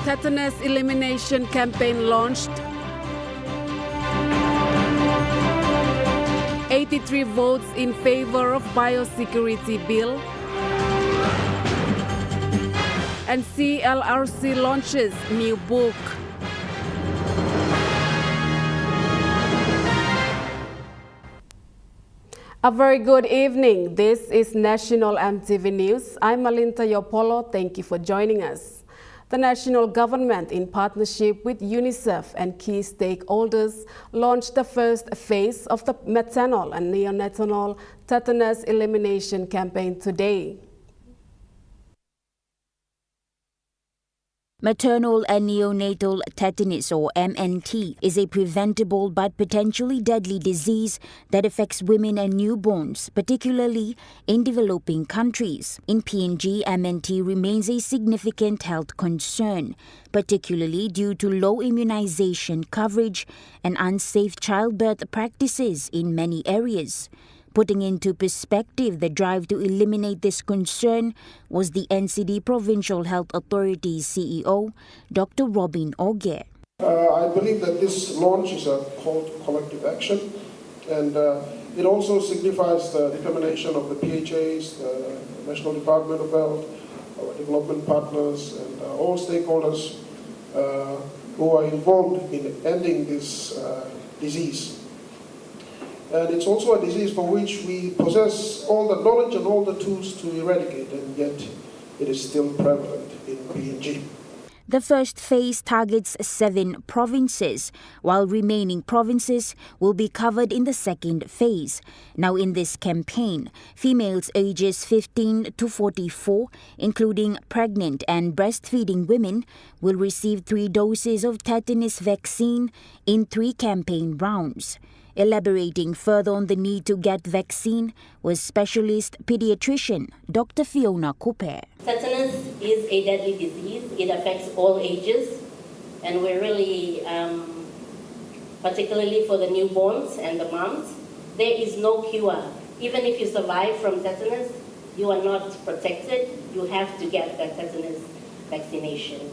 Tetanus Elimination campaign launched. 83 votes in favor of Biocurity Bill. And CLRC launches new book. A very good evening. This is National EMTV News. I'm Malinta Yopolo. Thank you for joining us. The national government, in partnership with UNICEF and key stakeholders, launched the first phase of the maternal and neonatal tetanus elimination campaign today. Maternal and neonatal tetanus, or MNT, is a preventable but potentially deadly disease that affects women and newborns, particularly in developing countries. In PNG, MNT remains a significant health concern, particularly due to low immunization coverage and unsafe childbirth practices in many areas. Putting into perspective the drive to eliminate this concern was the NCD Provincial Health Authority's CEO, Dr. Robin Oge. I believe that this launch is a call to collective action, and it also signifies the determination of the PHAs, the National Department of Health, our development partners, and all stakeholders who are involved in ending this disease. And it's also a disease for which we possess all the knowledge and all the tools to eradicate, and yet it is still prevalent in PNG. The first phase targets 7 provinces, while remaining provinces will be covered in the second phase. Now, in this campaign, females ages 15 to 44, including pregnant and breastfeeding women, will receive 3 doses of tetanus vaccine in 3 campaign rounds. Elaborating further on the need to get vaccine was specialist pediatrician Dr. Fiona Cooper. Tetanus is a deadly disease. It affects all ages, and we're really, particularly for the newborns and the moms, there is no cure. Even if you survive from tetanus, you are not protected. You have to get the tetanus vaccination.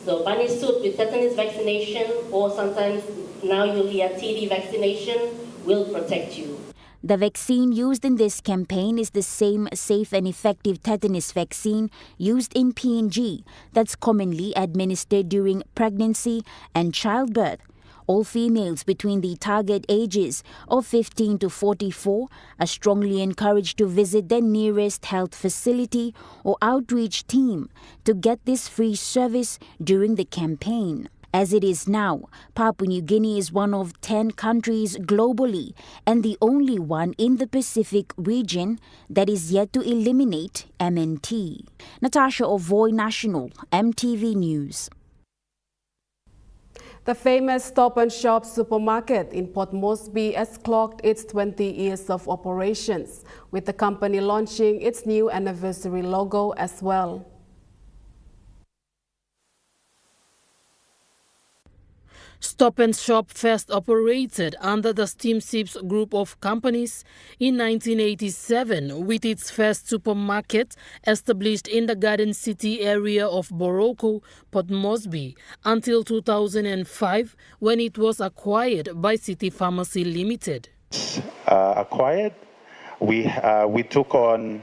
So bunny suit with tetanus vaccination, or sometimes now you'll hear TD vaccination, will protect you. The vaccine used in this campaign is the same safe and effective tetanus vaccine used in PNG that's commonly administered during pregnancy and childbirth. All females between the target ages of 15 to 44 are strongly encouraged to visit their nearest health facility or outreach team to get this free service during the campaign. As it is now, Papua New Guinea is one of 10 countries globally and the only one in the Pacific region that is yet to eliminate MNT. Natasha Ovoy, National EMTV News. The famous Stop and Shop supermarket in Port Moresby has clocked its 20 years of operations, with the company launching its new anniversary logo as well. Stop and Shop first operated under the Steamships Group of Companies in 1987, with its first supermarket established in the Garden City area of Boroko, Port Moresby, until 2005, when it was acquired by City Pharmacy Limited. Acquired, we took on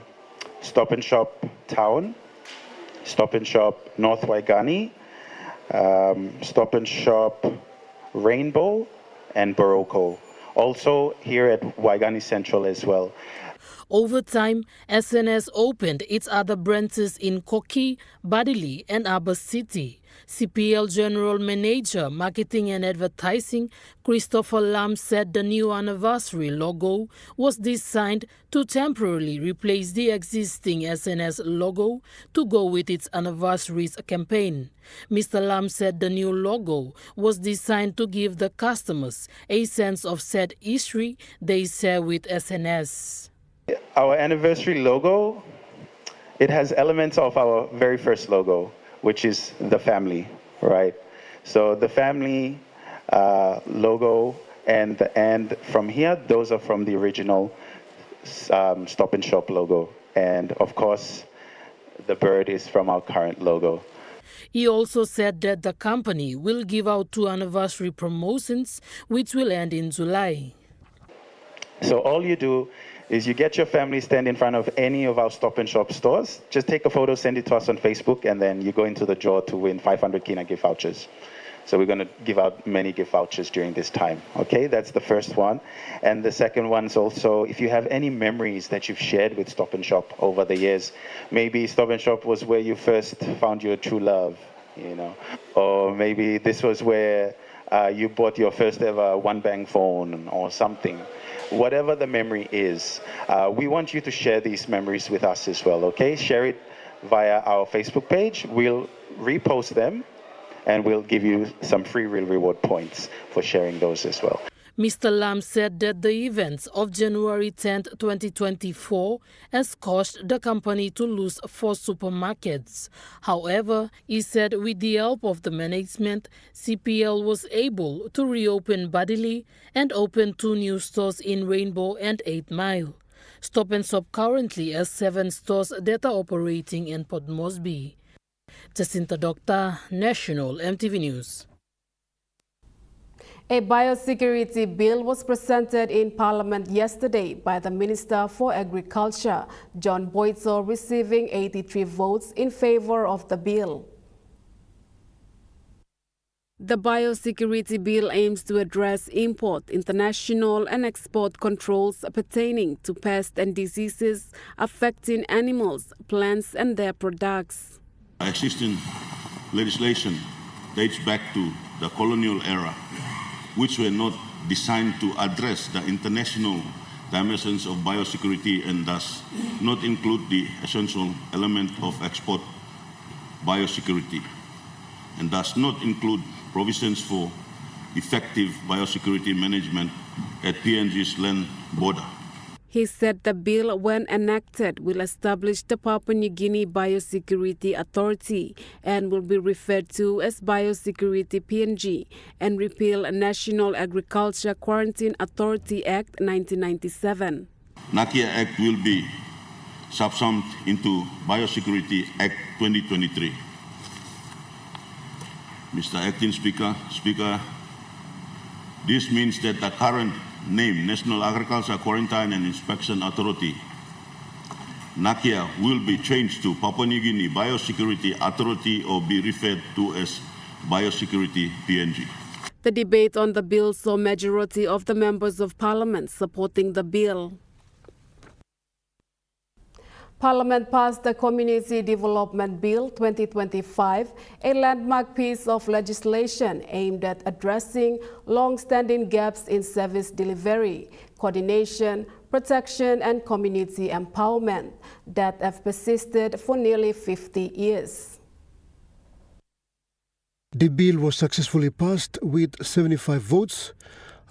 Stop and Shop Town, Stop and Shop North Waigani, Stop and Shop Rainbow, and Boroko. Also here at Waigani Central as well. Over time, SNS opened its other branches in Koki, Badili, and Aba City. CPL General Manager, Marketing and Advertising, Christopher Lam, said the new anniversary logo was designed to temporarily replace the existing SNS logo to go with its anniversaries campaign. Mr. Lam said the new logo was designed to give the customers a sense of sad history they share with SNS. Our anniversary logo, it has elements of our very first logo, which is the family, right? So the family logo and from here, those are from the original Stop and Shop logo. And of course, the bird is from our current logo. He also said that the company will give out 2 anniversary promotions, which will end in July. So all you do is you get your family stand in front of any of our Stop and Shop stores. Just take a photo, send it to us on Facebook, and then you go into the draw to win 500 Kina gift vouchers. So we're going to give out many gift vouchers during this time. Okay, that's the first one. And the second one is also, if you have any memories that you've shared with Stop and Shop over the years, maybe Stop and Shop was where you first found your true love, you know, or maybe this was where you bought your first ever one-bang phone or something. Whatever the memory is, we want you to share these memories with us as well, okay? Share it via our Facebook page. We'll repost them, and we'll give you some free real reward points for sharing those as well. Mr. Lam said that the events of January 10, 2024 has caused the company to lose 4 supermarkets. However, he said with the help of the management, CPL was able to reopen Badili and open 2 new stores in Rainbow and 8 Mile. Stop and Shop currently has 7 stores that are operating in Port Moresby. Jacinta Doctor, National EMTV News. A biosecurity bill was presented in Parliament yesterday by the Minister for Agriculture, John Boito, receiving 83 votes in favor of the bill. The biosecurity bill aims to address import, international and export controls pertaining to pests and diseases affecting animals, plants and their products. Existing legislation dates back to the colonial era, which were not designed to address the international dimensions of biosecurity and thus not include the essential element of export biosecurity, and does not include provisions for effective biosecurity management at PNG's land border. He said the bill, when enacted, will establish the Papua New Guinea Biosecurity Authority and will be referred to as Biosecurity PNG and repeal National Agriculture Quarantine Authority Act 1997. NACIA Act will be subsumed into Biosecurity Act 2023. Mr. Acting Speaker, this means that the current name, National Agriculture Quarantine and Inspection Authority, NACIA, will be changed to Papua New Guinea Biosecurity Authority or be referred to as Biosecurity PNG. The debate on the bill saw majority of the members of Parliament supporting the bill. Parliament passed the Community Development Bill 2025, a landmark piece of legislation aimed at addressing long-standing gaps in service delivery, coordination, protection and community empowerment that have persisted for nearly 50 years. The bill was successfully passed with 75 votes,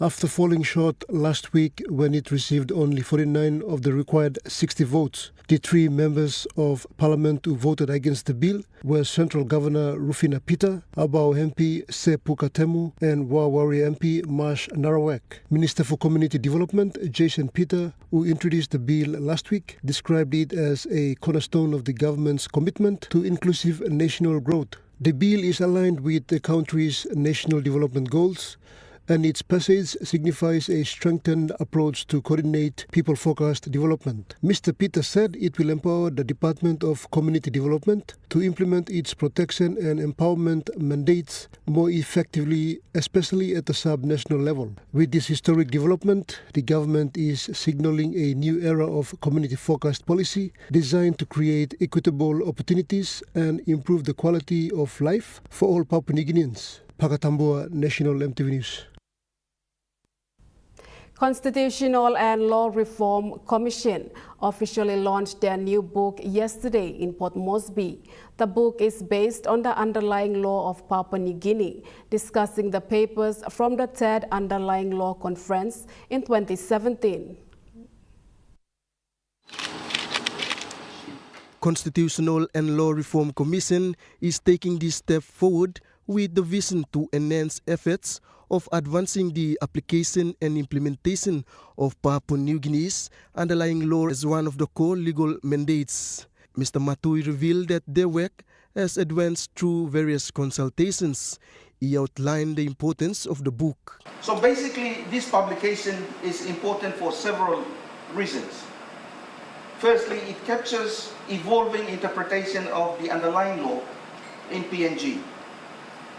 after falling short last week when it received only 49 of the required 60 votes. The 3 members of Parliament who voted against the bill were Central Governor Rufina Peter, Abao MP Sepu Katemu, and Wawari MP Marsh Narawek. Minister for Community Development Jason Peter, who introduced the bill last week, described it as a cornerstone of the government's commitment to inclusive national growth. The bill is aligned with the country's national development goals, and its passage signifies a strengthened approach to coordinate people-focused development. Mr. Peter said it will empower the Department of Community Development to implement its protection and empowerment mandates more effectively, especially at the sub-national level. With this historic development, the government is signaling a new era of community-focused policy designed to create equitable opportunities and improve the quality of life for all Papua New Guineans. Pakatambua, National EMTV News. Constitutional and Law Reform Commission officially launched their new book yesterday in Port Moresby. The book is based on the underlying law of Papua New Guinea, discussing the papers from the 3rd Underlying Law Conference in 2017. Constitutional and Law Reform Commission is taking this step forward with the vision to enhance efforts of advancing the application and implementation of Papua New Guinea's underlying law as one of the core legal mandates. Mr. Matui revealed that their work as advanced through various consultations. He outlined the importance of the book. So basically, this publication is important for several reasons. Firstly, it captures evolving interpretation of the underlying law in PNG.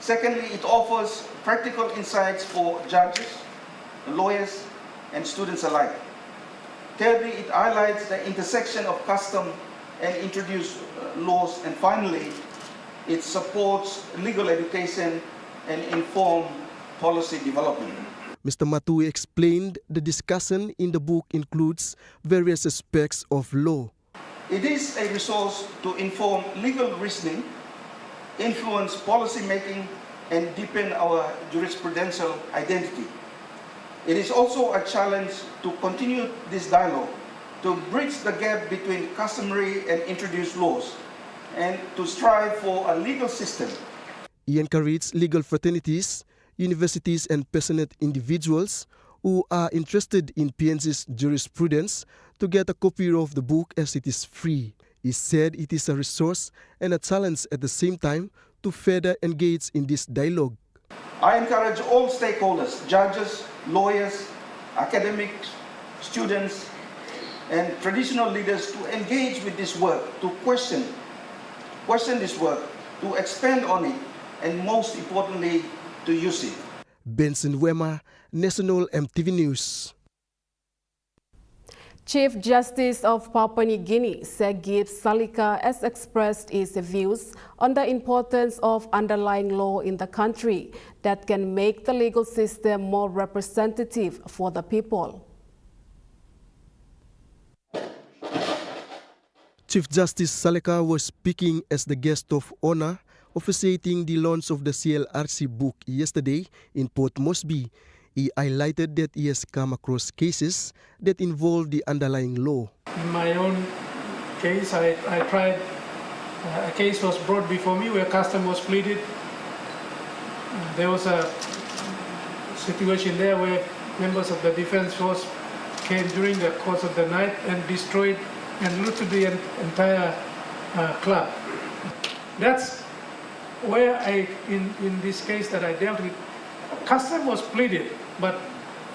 Secondly, it offers practical insights for judges, lawyers, and students alike. Thirdly, it highlights the intersection of custom and introduced laws. And finally, it supports legal education and informed policy development. Mr. Matui explained the discussion in the book includes various aspects of law. It is a resource to inform legal reasoning, influence policy making, and deepen our jurisprudential identity. It is also a challenge to continue this dialogue, to bridge the gap between customary and introduced laws, and to strive for a legal system. He encouraged legal fraternities, universities, and passionate individuals who are interested in PNG's jurisprudence to get a copy of the book as it is free. He said it is a resource and a challenge at the same time to further engage in this dialogue. I encourage all stakeholders, judges, lawyers, academics, students, and traditional leaders to engage with this work, to question this work, to expand on it, and most importantly, to use it. Benson Wema, National EMTV News. Chief Justice of Papua New Guinea, Sir Gibbs Salika, has expressed his views on the importance of underlying law in the country that can make the legal system more representative for the people. Chief Justice Salika was speaking as the guest of honor officiating the launch of the CLRC book yesterday in Port Moresby. He highlighted that he has come across cases that involve the underlying law. In my own case, I tried, a case was brought before me where custom was pleaded. There was a situation there where members of the defense force came during the course of the night and destroyed and looted the entire club. That's where in this case that I dealt with, custom was pleaded, but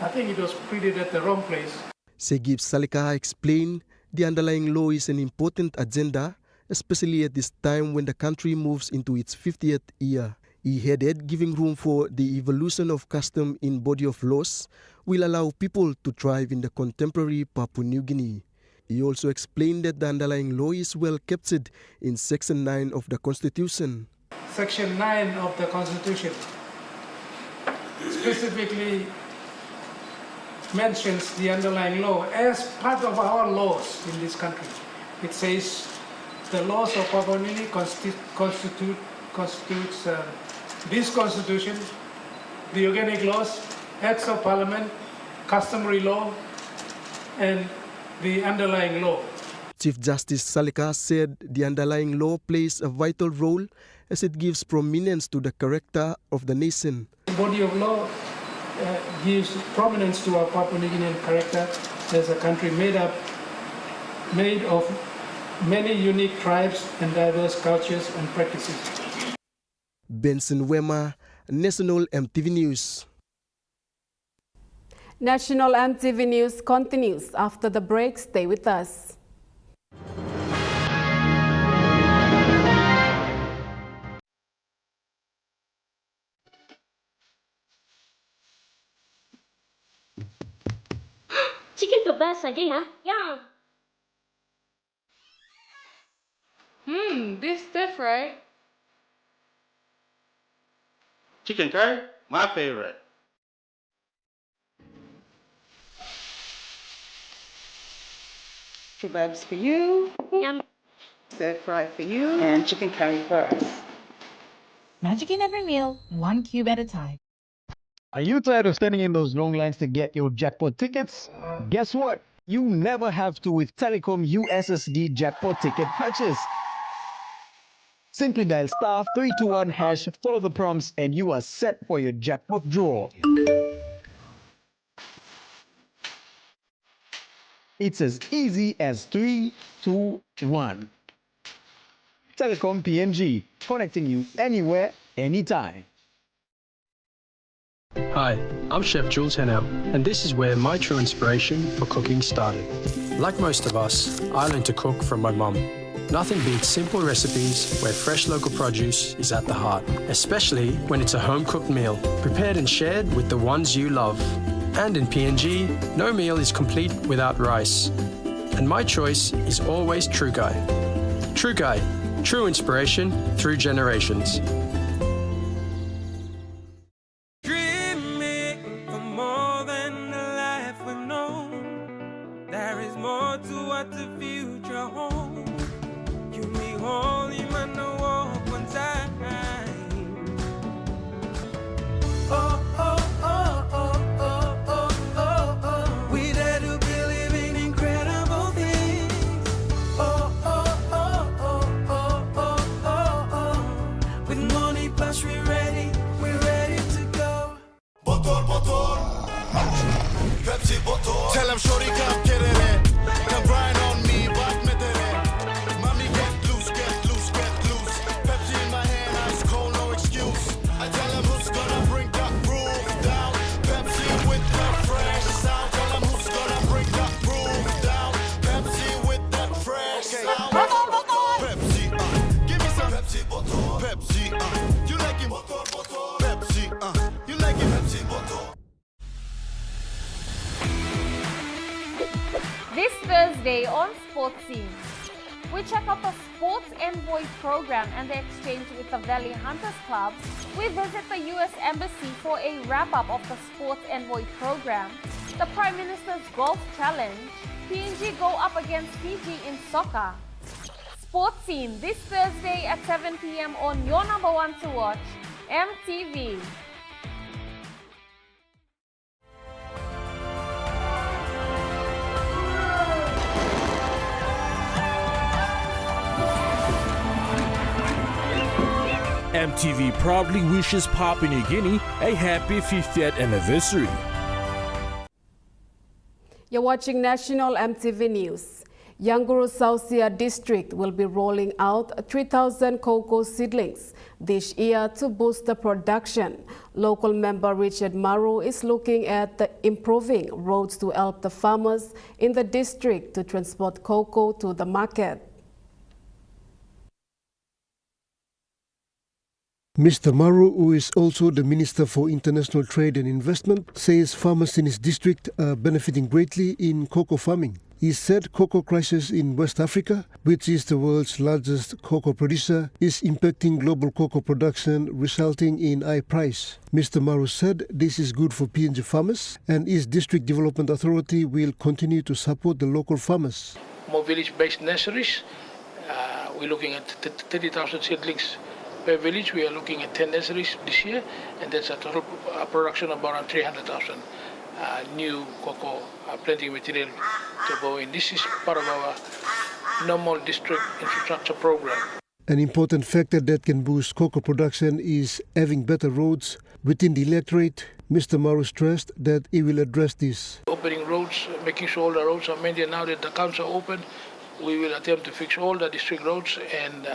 I think it was pleaded at the wrong place. Segib Salika explained the underlying law is an important agenda, especially at this time when the country moves into its 50th year. He added giving room for the evolution of custom in body of laws will allow people to thrive in the contemporary Papua New Guinea. He also explained that the underlying law is well captured in Section 9 of the Constitution. Section 9 of the Constitution specifically mentions the underlying law as part of our laws in this country. It says the laws of Papua New Guinea constitutes this constitution, the organic laws, acts of parliament, customary law, and the underlying law. Chief Justice Salika said the underlying law plays a vital role as it gives prominence to the character of the nation. The body of law gives prominence to our Papua New Guinean character as a country made of many unique tribes and diverse cultures and practices. Benson Wema, National EMTV News. National EMTV News continues after the break. Stay with us. Chicken kebab saja ya? Yeah. This stuff, right? Chicken curry, my favorite. Kebabs for you. Yum. Stir fry for you. And chicken curry for us. Magic in every meal, one cube at a time. Are you tired of standing in those long lines to get your jackpot tickets? Guess what? You never have to with Telecom USSD jackpot ticket purchase. Simply dial *321#, follow the prompts, and you are set for your jackpot draw. It's as easy as 3, 2, 1. Telecom PNG, connecting you anywhere, anytime. Hi, I'm Chef Jules Hennell, and this is where my true inspiration for cooking started. Like most of us, I learned to cook from my mum. Nothing beats simple recipes where fresh local produce is at the heart, especially when it's a home-cooked meal, prepared and shared with the ones you love. And in PNG, no meal is complete without rice. And my choice is always Chukai. Chukai, true inspiration through generations. Dreaming for more than the life we've known. There is more to what the future holds. You may only man no walk one time. Oh, oh, oh, oh, oh, oh, oh, oh. We dare to believe in incredible things. Oh, oh, oh, oh, oh, oh, oh, oh. With money plus we're ready to go. Motor, Pepsi motor. Tell them shorty come get it, come grind on me, but me there. Get loose. Pepsi in my hand, ice cold, no excuse. I tell them who's gonna bring that roof down. Pepsi with that fresh sound. Tell them who's gonna bring that roof down. Pepsi with that fresh sound. Pepsi, give me some Pepsi bottle. Pepsi, you like it? Pepsi, you like it? Pepsi bottle. This Thursday on Sports Scene, we check out the Sports Envoy program and the exchange with the Valley Hunters Club. We visit the U.S. Embassy for a wrap-up of the Sports Envoy program, the Prime Minister's Golf Challenge, PNG go up against Fiji in soccer. Sports Scene this Thursday at 7 p.m. on your number one to watch, EMTV. EMTV proudly wishes Papua New Guinea a happy 50th anniversary. You're watching National EMTV News. Yanguru Sausia district will be rolling out 3,000 cocoa seedlings this year to boost the production. Local member Richard Maru is looking at improving roads to help the farmers in the district to transport cocoa to the market. Mr. Maru, who is also the Minister for International Trade and Investment, says farmers in his district are benefiting greatly in cocoa farming. He said cocoa crisis in West Africa, which is the world's largest cocoa producer, is impacting global cocoa production, resulting in high price. Mr. Maru said this is good for PNG farmers, and his district development authority will continue to support the local farmers. More village-based nurseries. We're looking at 30,000 seedlings per village. We are looking at 10 nurseries this year, and that's a total production of around 300,000 new cocoa planting material to go in. This is part of our normal district infrastructure program. An important factor that can boost cocoa production is having better roads within the electorate. Mr. Maru stressed that he will address this. Opening roads, making sure all the roads are maintained. Now that the accounts are open, we will attempt to fix all the district roads, and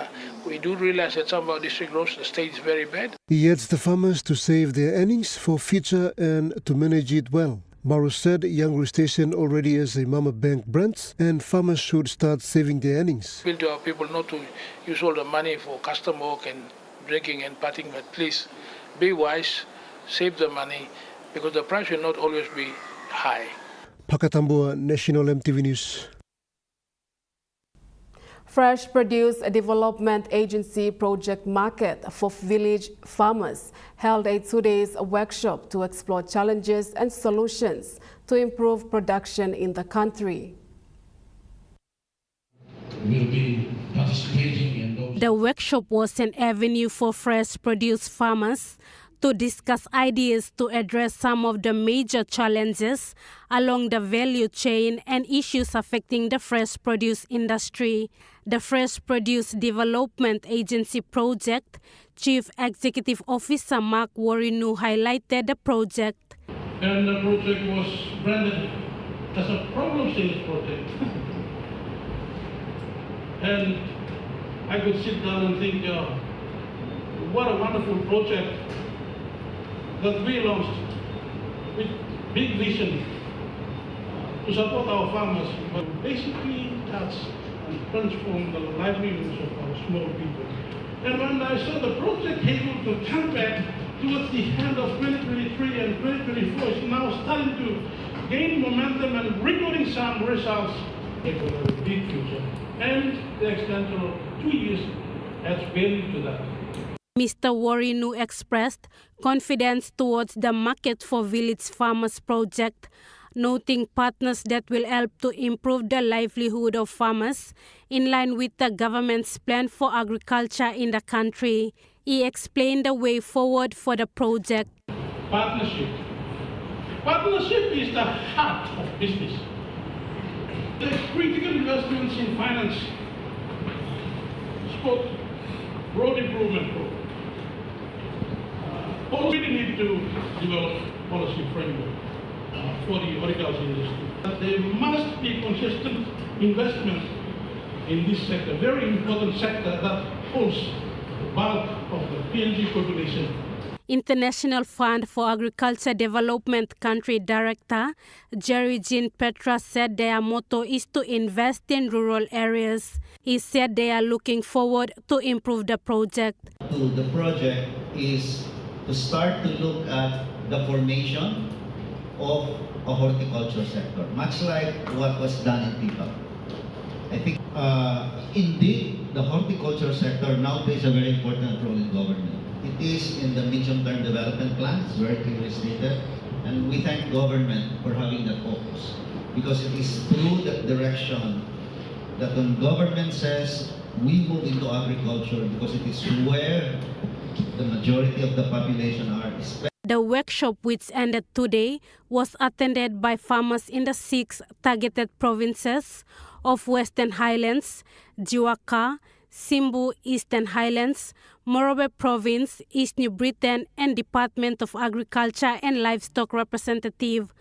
we do realize that some of our district roads, the state is very bad. He urged the farmers to save their earnings for future and to manage it well. Maru said Yanguru Station already has a Mama Bank branch and farmers should start saving their earnings. Appeal to our people not to use all the money for custom work and drinking and partying, but please be wise, save the money, because the price will not always be high. Pakatambua, National EMTV News. Fresh Produce Development Agency Project Market for Village Farmers held a 2-day workshop to explore challenges and solutions to improve production in the country. We'll be participating in those. The workshop was an avenue for fresh produce farmers to discuss ideas to address some of the major challenges along the value chain and issues affecting the fresh produce industry. The Fresh Produce Development Agency project Chief Executive Officer Mark Warinu highlighted the project. And the project was branded as a problem sales project. And I could sit down and think, what a wonderful project that we launched with big vision to support our farmers, but basically touch and transform the livelihoods of our small people. And when I saw the project able to come back towards the end of 2023 and 2024, it's now starting to gain momentum and recording some results for a big future. And the extension of 2 years adds value to that. Mr. Warinu expressed confidence towards the Market for Village Farmers project, noting partners that will help to improve the livelihood of farmers in line with the government's plan for agriculture in the country. He explained the way forward for the project. Partnership. Partnership is the heart of business. There's critical investments in finance, sport, road improvement program. We need to develop policy framework for the horticulture industry. There must be consistent investment in this sector, very important sector that holds the bulk of the PNG population. International Fund for Agriculture Development Country Director Jerry Jean Petra said their motto is to invest in rural areas. He said they are looking forward to improve the project. The project is to start to look at the formation of a horticulture sector, much like what was done in TIPA. I think indeed the horticulture sector now plays a very important role in government. It is in the medium-term development plan, it's very clearly stated, and we thank government for having that focus, because it is through that direction that when government says we move into agriculture, because it is where the majority of the population are. The workshop, which ended today, was attended by farmers in the 6 targeted provinces of Western Highlands, Jiwaka, Simbu, Eastern Highlands, Morapp Province, East New Britain, and Department of Agriculture and Livestock representative.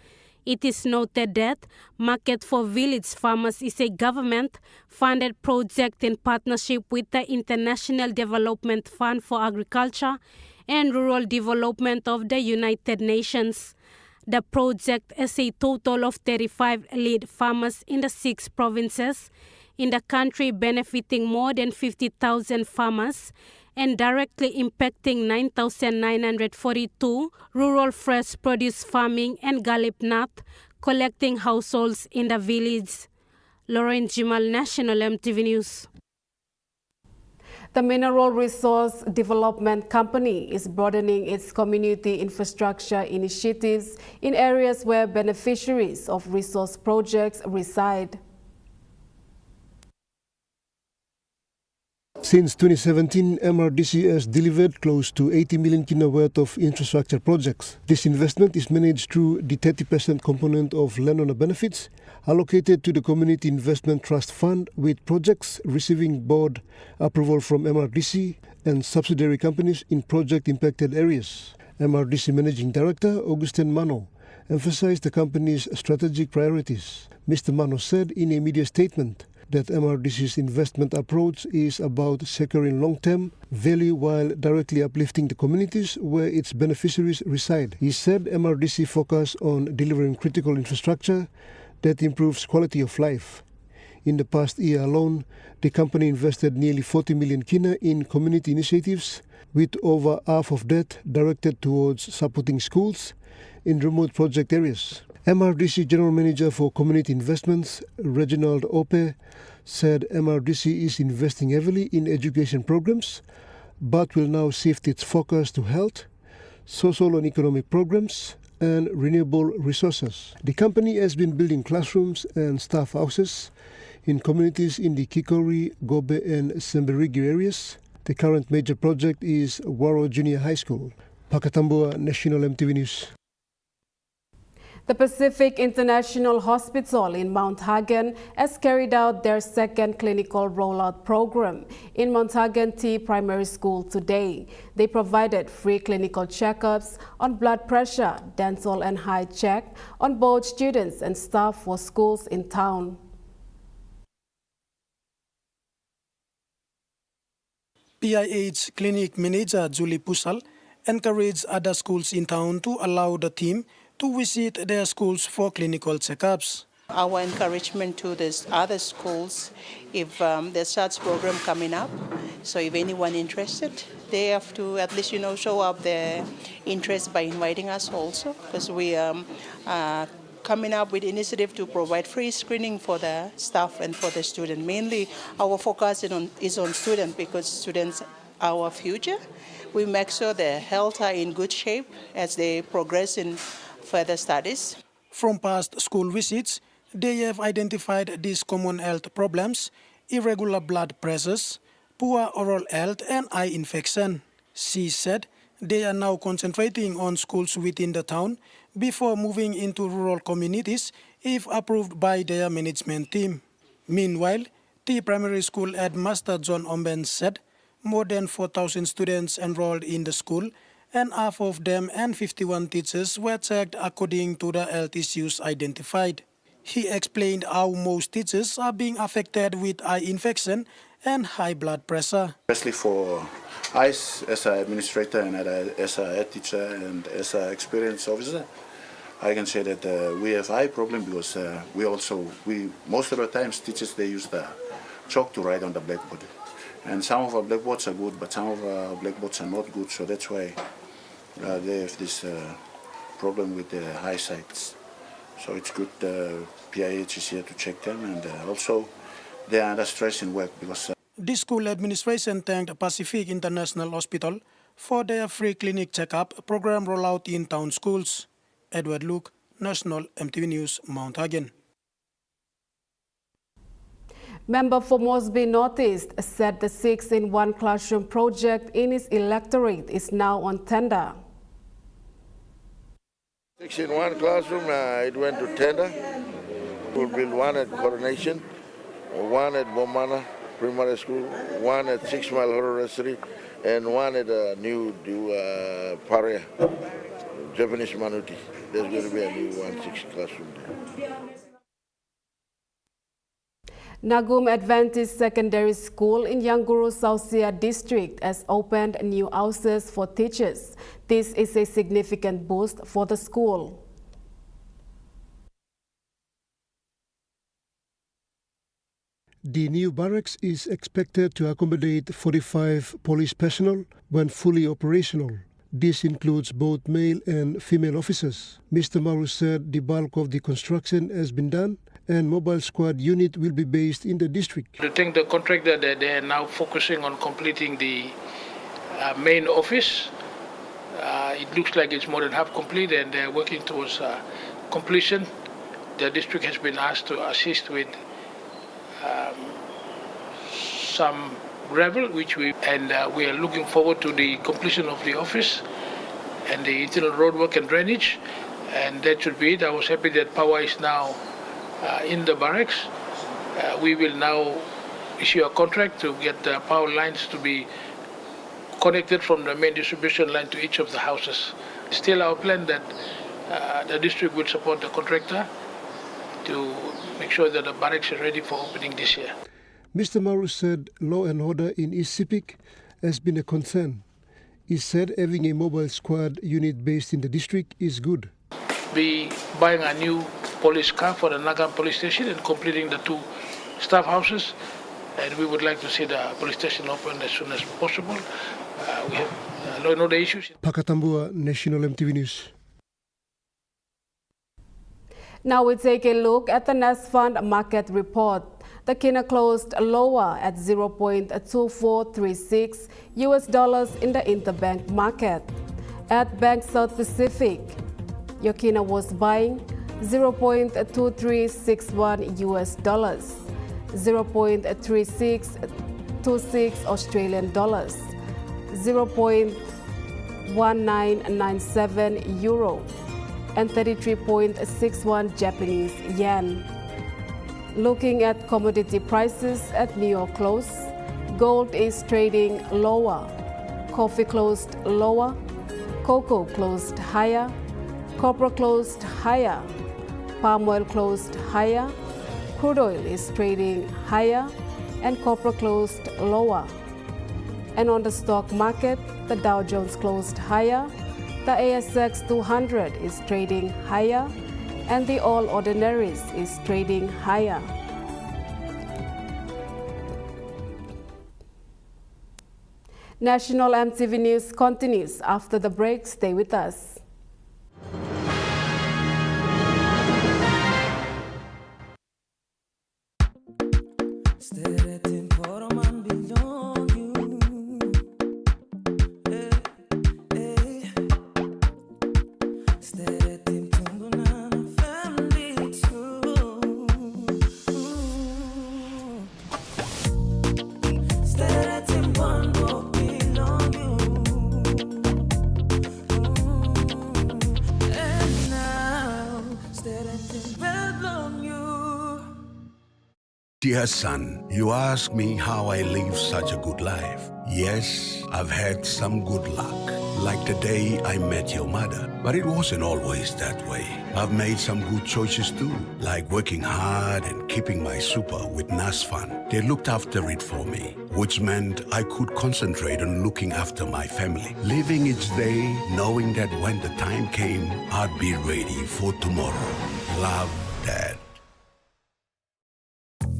It is noted that Market for Village Farmers is a government-funded project in partnership with the International Development Fund for Agriculture and Rural Development of the United Nations. The project has a total of 35 lead farmers in the 6 provinces in the country, benefiting more than 50,000 farmers and directly impacting 9,942 rural fresh produce farming and gallop nut collecting households in the village. Lauren Jimal, National EMTV News. The Mineral Resource Development Company is broadening its community infrastructure initiatives in areas where beneficiaries of resource projects reside. Since 2017, MRDC has delivered close to 80 million kina worth of infrastructure projects. This investment is managed through the 30% component of landowner benefits allocated to the Community Investment Trust Fund, with projects receiving board approval from MRDC and subsidiary companies in project-impacted areas. MRDC Managing Director Augustin Mano emphasized the company's strategic priorities. Mr. Mano said in a media statement that MRDC's investment approach is about securing long-term value while directly uplifting the communities where its beneficiaries reside. He said MRDC focus on delivering critical infrastructure that improves quality of life. In the past year alone, the company invested nearly 40 million kina in community initiatives, with over half of that directed towards supporting schools in remote project areas. MRDC General Manager for Community Investments, Reginald Ope, said MRDC is investing heavily in education programs, but will now shift its focus to health, social and economic programs, and renewable resources. The company has been building classrooms and staff houses in communities in the Kikori, Gobe, and Semberigi areas. The current major project is Waro Junior High School. Pakatambua, National EMTV News. The Pacific International Hospital in Mount Hagen has carried out their second clinical rollout program in Mount Hagen T Primary School today. They provided free clinical checkups on blood pressure, dental and eye check on both students and staff for schools in town. PIH clinic manager Julie Pusal encouraged other schools in town to allow the team to visit their schools for clinical checkups. Our encouragement to these other schools, if there's such program coming up, so if anyone interested, they have to at least show up their interest by inviting us also, because we are coming up with initiative to provide free screening for the staff and for the student. Mainly our focus is on students, because students are our future. We make sure their health are in good shape as they progress in further studies. From past school visits, they have identified these common health problems: irregular blood pressures, poor oral health, and eye infection. She said they are now concentrating on schools within the town before moving into rural communities if approved by their management team. Meanwhile, the primary school headmaster John Omben said more than 4,000 students enrolled in the school, and half of them and 51 teachers were checked according to the health issues identified. He explained how most teachers are being affected with eye infection and high blood pressure. Especially for eyes, as an administrator and as a head teacher and as an experienced officer, I can say that we have eye problem because we most of the times teachers, they use the chalk to write on the blackboard. And some of our blackboards are good, but some of our blackboards are not good, so that's why they have this problem with the eyesight. So it's good PIH is here to check them, and also they are under stress in work because... The school administration thanked Pacific International Hospital for their free clinic checkup program rollout in town schools. Edward Luke, National EMTV News, Mount Hagen. Member for Mosby Northeast said the 6-in-1 classroom project in his electorate is now on tender. 6-in-1 classroom, it went to tender. We'll build one at Coronation, one at Bomana Primary School, one at 6 Mile Horror, and one at a new Paria, Japanese Manuti. There's going to be a new 1-6 classroom there. Nagum Adventist Secondary School in Yanguru, Oceania District has opened new houses for teachers. This is a significant boost for the school. The new barracks is expected to accommodate 45 police personnel when fully operational. This includes both male and female officers. Mr. Maru said the bulk of the construction has been done and mobile squad unit will be based in the district. I think the contractor, they are now focusing on completing the main office. It looks like it's more than half complete and they're working towards completion. The district has been asked to assist with some gravel, and we are looking forward to the completion of the office and the internal roadwork and drainage, and that should be it. I was happy that power is now in the barracks. We will now issue a contract to get the power lines to be connected from the main distribution line to each of the houses. Still our plan that the district will support the contractor to make sure that the barracks are ready for opening this year. Mr. Maru said law and order in East Sepik has been a concern. He said having a mobile squad unit based in the district is good. Be buying a new police car for the Nagam police station and completing the 2 staff houses, and we would like to see the police station open as soon as possible. We have law and order issues. Pakatambua, National EMTV News. Now we take a look at the Nest Fund market report. The Kina closed lower at 0.2436 US dollars in the interbank market. At Bank South Pacific, Yokina was buying 0.2361 US dollars, 0.3626 Australian dollars, 0.1997 euro, and 33.61 Japanese yen. Looking at commodity prices at New York close, gold is trading lower, coffee closed lower, cocoa closed higher, copper closed higher, palm oil closed higher, crude oil is trading higher, and copper closed lower. And on the stock market, the Dow Jones closed higher, the ASX 200 is trading higher, and the All Ordinaries is trading higher. National EMTV News continues after the break. Stay with us. Dear son, you ask me how I live such a good life. Yes, I've had some good luck, like the day I met your mother. But it wasn't always that way. I've made some good choices too, like working hard and keeping my super with NASFAN. They looked after it for me, which meant I could concentrate on looking after my family. Living each day, knowing that when the time came, I'd be ready for tomorrow. Love, Dad.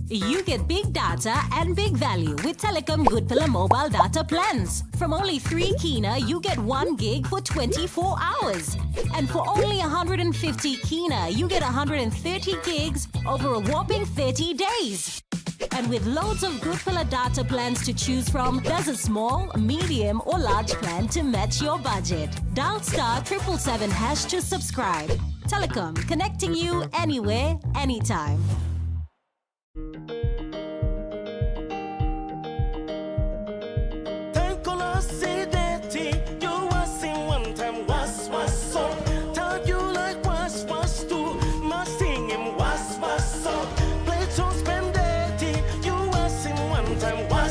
You get big data and big value with Telecom Good Pillar mobile data plans. From only 3 kina, you get 1 gig for 24 hours. And for only 150 kina, you get 130 gigs over a whopping 30 days. And with loads of Good Pillar data plans to choose from, there's a small, medium or large plan to match your budget. Dial *777# to subscribe. Telecom, connecting you anywhere, anytime.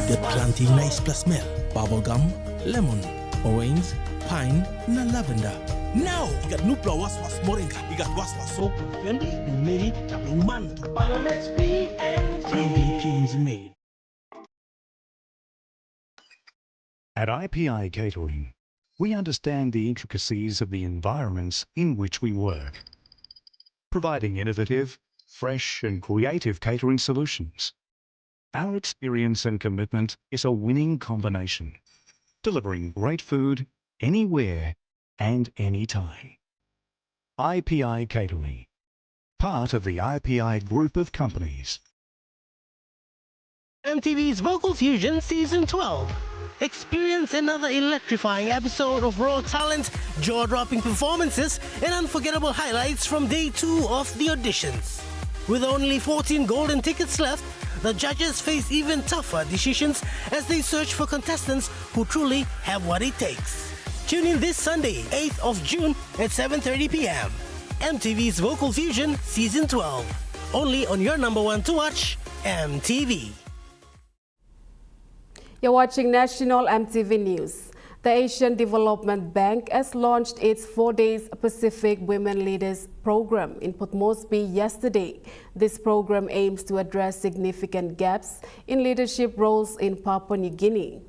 Get plenty nice plus smell. Bubblegum, lemon, orange, pine, na lavender. Now, you got new was moringa. You got was soap, Fendi, and Mary, man. PNG made. At IPI Catering, we understand the intricacies of the environments in which we work, providing innovative, fresh and creative catering solutions. Our experience and commitment is a winning combination, delivering great food anywhere and anytime. IPI Catering, part of the IPI group of companies. MTV's Vocal Fusion Season 12. Experience another electrifying episode of raw talent, jaw-dropping performances, and unforgettable highlights from day 2 of the auditions. With only 14 golden tickets left, the judges face even tougher decisions as they search for contestants who truly have what it takes. Tune in this Sunday, 8th of June at 7:30 p.m. MTV's Vocal Fusion Season 12. Only on your number one to watch, MTV. You're watching National EMTV News. The Asian Development Bank has launched its 4 days Pacific Women Leaders program in Port Moresby yesterday. This program aims to address significant gaps in leadership roles in Papua New Guinea.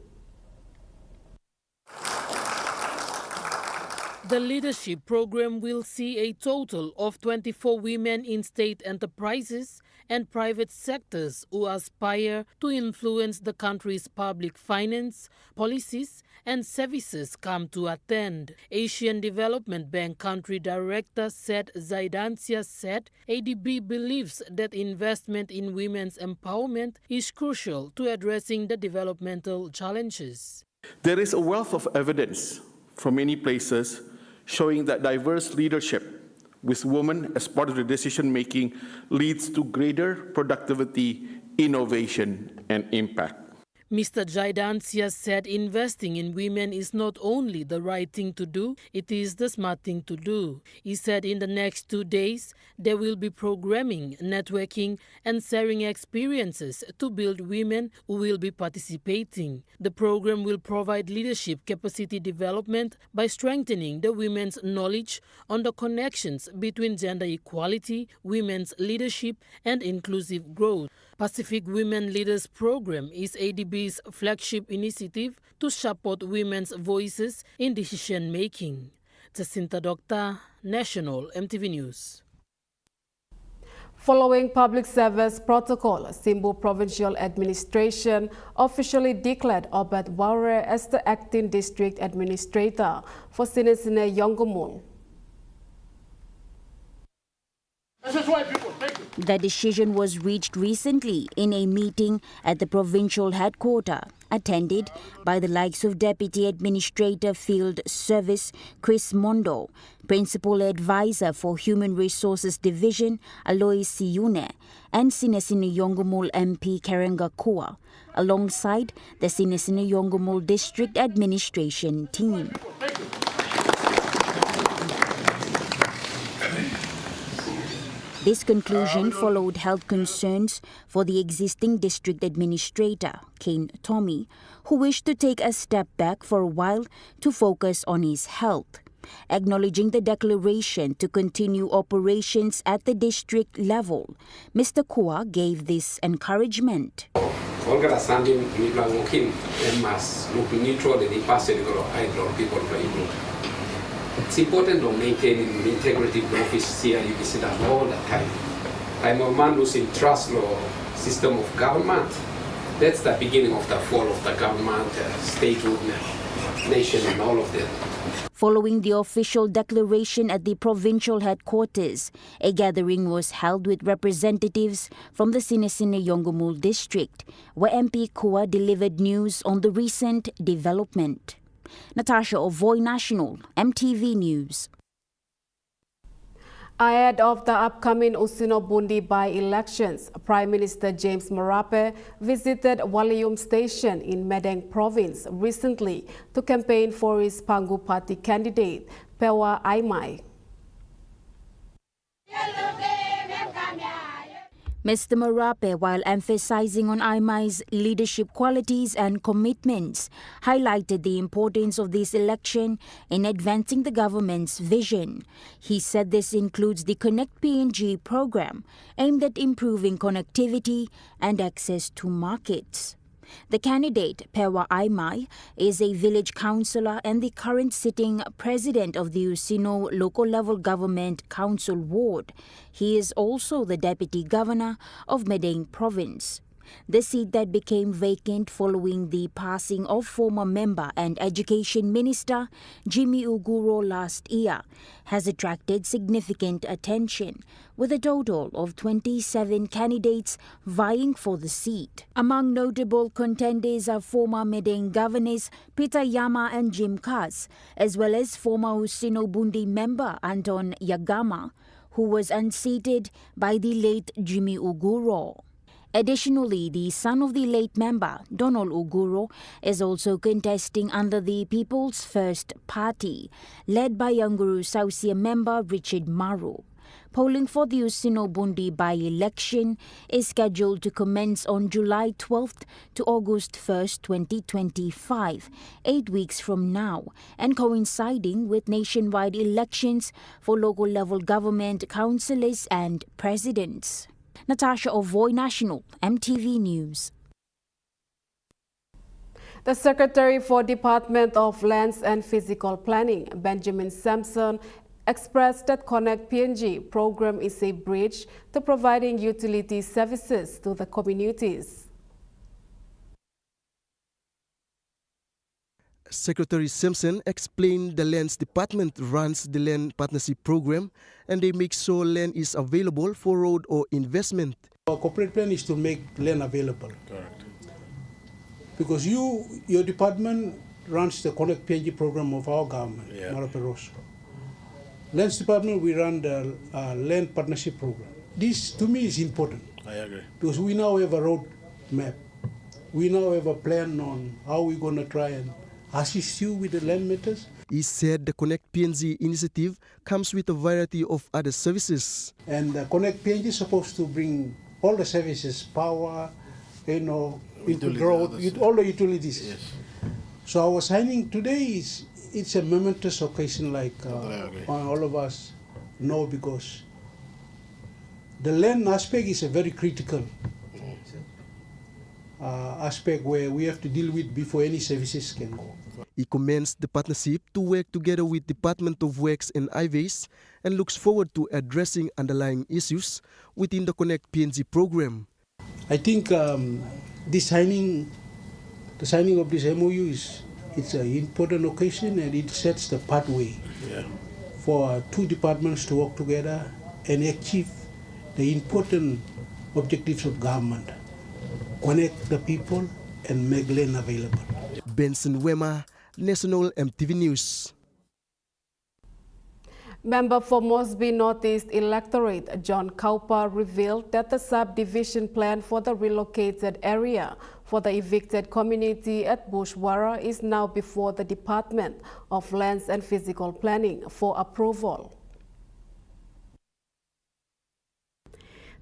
The leadership program will see a total of 24 women in state enterprises and private sectors who aspire to influence the country's public finance, policies, and services come to attend. Asian Development Bank Country Director Seth Zaidansia said ADB believes that investment in women's empowerment is crucial to addressing the developmental challenges. There is a wealth of evidence from many places showing that diverse leadership with women as part of the decision-making leads to greater productivity, innovation, and impact. Mr. Jaidansia said investing in women is not only the right thing to do, it is the smart thing to do. He said in the next 2 days, there will be programming, networking, and sharing experiences to build women who will be participating. The program will provide leadership capacity development by strengthening the women's knowledge on the connections between gender equality, women's leadership, and inclusive growth. Pacific Women Leaders Program is ADB's flagship initiative to support women's voices in decision-making. Jacinta Doctor, National EMTV News. Following public service protocol, Simbu Provincial Administration officially declared Bushwara as the acting district administrator for Sinisine Yanguru. The decision was reached recently in a meeting at the provincial headquarters, attended by the likes of Deputy Administrator Field Service Chris Mondo, Principal Advisor for Human Resources Division Alois Siune, and Sinisine Yanguru MP Karenga Kua, alongside the Sinisine Yanguru District Administration team. This conclusion followed health concerns for the existing district administrator, Kane Tommy, who wished to take a step back for a while to focus on his health. Acknowledging the declaration to continue operations at the district level, Mr. Kua gave this encouragement. It's important to maintain the integrity of the office here. You visit them all the time. I'm a man who's in trust law system of government. That's the beginning of the fall of the government, statehood, nation, and all of that. Following the official declaration at the provincial headquarters, a gathering was held with representatives from the Sinisine Yanguru district, where MP Kua delivered news on the recent development. Natasha Ovoy, National EMTV News. Ahead of the upcoming Usino-Bundi by-elections, Prime Minister James Morapp visited Walium Station in Madang Province recently to campaign for his Pangu Party candidate, Pewa Aimai. Mr. Morapp, while emphasizing on Aimai's leadership qualities and commitments, highlighted the importance of this election in advancing the government's vision. He said this includes the Connect PNG program, aimed at improving connectivity and access to markets. The candidate, Pewa Aimai, is a village councillor and the current sitting president of the Usino Local Level Government Council Ward. He is also the deputy governor of Madang Province. The seat that became vacant following the passing of former member and education minister Jimmy Uguro last year has attracted significant attention, with a total of 27 candidates vying for the seat. Among notable contenders are former Madang governors Peter Yama and Jim Kas, as well as former Usino-Bundi member Anton Yagama, who was unseated by the late Jimmy Uguro. Additionally, the son of the late member, Donald Uguro, is also contesting under the People's First Party, led by Yanguru Sausia member Richard Maru. Polling for the Usino-Bundi by-election is scheduled to commence on July 12th to August 1st, 2025, 8 weeks from now, and coinciding with nationwide elections for local-level government councillors and presidents. Natasha Ovoy, National EMTV News. The Secretary for Department of Lands and Physical Planning, Benjamin Sampson, expressed that Connect PNG program is a bridge to providing utility services to the communities. Secretary Simpson explained the Lands Department runs the Land Partnership Program and they make sure land is available for road or investment. Our corporate plan is to make land available. Correct. Because your department runs the Connect PNG program of our government, Morapp. Lands Department, we run the Land Partnership Program. This, to me, is important. I agree. Because we now have a road map. We now have a plan on how we're going to try and assist you with the land matters. He said the Connect PNG initiative comes with a variety of other services. And Connect PNG is supposed to bring all the services, power, road, all the utilities. Yes. So our signing today it's a momentous occasion, like all of us know, because the land aspect is a very critical. aspect where we have to deal with before any services can go. He commends the partnership to work together with Department of Works and Highways and looks forward to addressing underlying issues within the Connect PNG program. I think the signing of this MOU it's an important occasion, and it sets the pathway for two departments to work together and achieve the important objectives of government: connect the people and make land available. Benson Wema, National EMTV News. Member for Mosby Northeast Electorate John Kaupa revealed that the subdivision plan for the relocated area for the evicted community at Bushwara is now before the Department of Lands and Physical Planning for approval.